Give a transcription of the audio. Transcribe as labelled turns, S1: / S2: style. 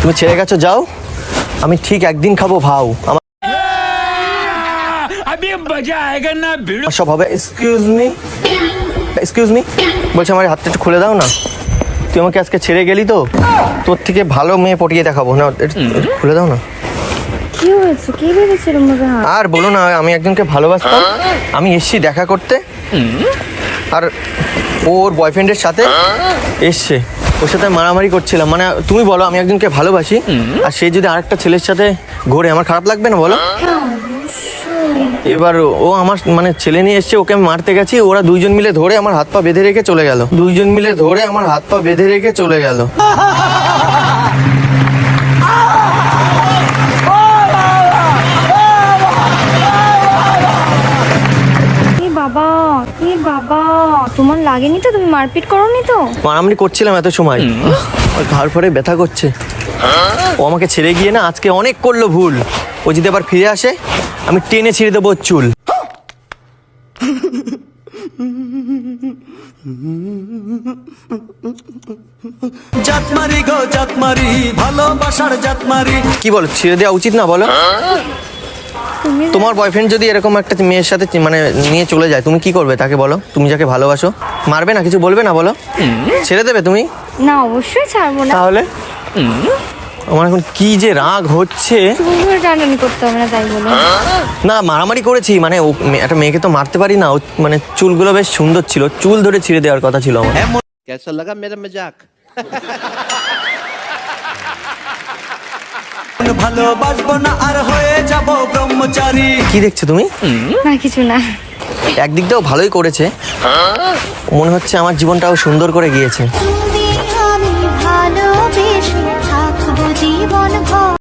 S1: তুমি ছেড়ে গেছো, যাও। আমি ঠিক একদিন খাবো ভাও, আমার সব হবে। এক্সকিউজ মি বলছি, আমার হাতটা একটু খুলে দাও না। তুই আমাকে আজকে ছেড়ে গেলি তো, তোর থেকে ভালো মেয়ে পটিয়ে দেখাবো না, একটু খুলে দাও না।
S2: কি হয়েছে? কি ভেবেছিল মনে হয়?
S1: আর বলো না, আমি একজনকে ভালোবাসতাম, আমি এসছি দেখা করতে, আর ওর বয়ফ্রেন্ডের সাথে এসছে, ওর সাথে মারামারি করছিলাম। মানে তুমি বলো, আমি একজনকে ভালোবাসি আর সে যদি আরেকটা ছেলের সাথে ঘোরে, আমার খারাপ লাগবে না বলো? এবার ও আমার মানে ছেলে নিয়ে এসছে, ওকে আমি মারতে গেছি, ওরা দুইজন মিলে ধরে আমার হাত পা বেঁধে রেখে চলে গেল। দুইজন মিলে ধরে আমার হাত পা বেঁধে রেখে চলে গেল।
S2: এ বাবা, তোমার লাগেনি তো? তুমি মারপিট করোনি তো?
S1: মারামারি করছিলাম এত সময়, তারপরে ব্যথা করছে। ও আমাকে ছেড়ে গিয়ে না আজকে অনেক করলো ভুল। ও যদি আবার ফিরে আসে, আমি টেনে ছিঁড়ে দেবো ওর চুল।
S3: জাতমারি গো জাতমারি, ভালোবাসার জাতমারি।
S1: কি বলো, ছেড়ে দেওয়া উচিত না বলো? তোমার বয়ফ্রেন্ড যদি এরকম একটা মেয়ের সাথে মানে নিয়ে চলে যায়, তুমি কি করবে তাকে বলো? তুমি যাকে ভালোবাসো, মারবে না, কিছু বলবে না বলো? ছেড়ে দেবে তুমি?
S2: না, অবশ্যই ছাড়বো না।
S1: তাহলে আমার এখন কি যে রাগ হচ্ছে।
S2: চুলগুলো টানাটানি করতে হবে না, তাই বলো?
S1: না, মারামারি করেছি, মানে ও একটা মেয়েকে তো মারতে পারি না। ও মানে চুলগুলো বেশ সুন্দর ছিল, চুল ধরে ছিঁড়ে দেওয়ার কথা ছিল আমার।
S4: कैसा लगा मेरा मजाक?
S3: ভালোবাসবো না আর হয়ে যাব ব্রহ্মচারী।
S1: কি দেখছো তুমি?
S2: না, কিছু না।
S1: একদিক দিয়েও ভালোই করেছে, মনে হচ্ছে আমার জীবনটাও সুন্দর করে গিয়েছে।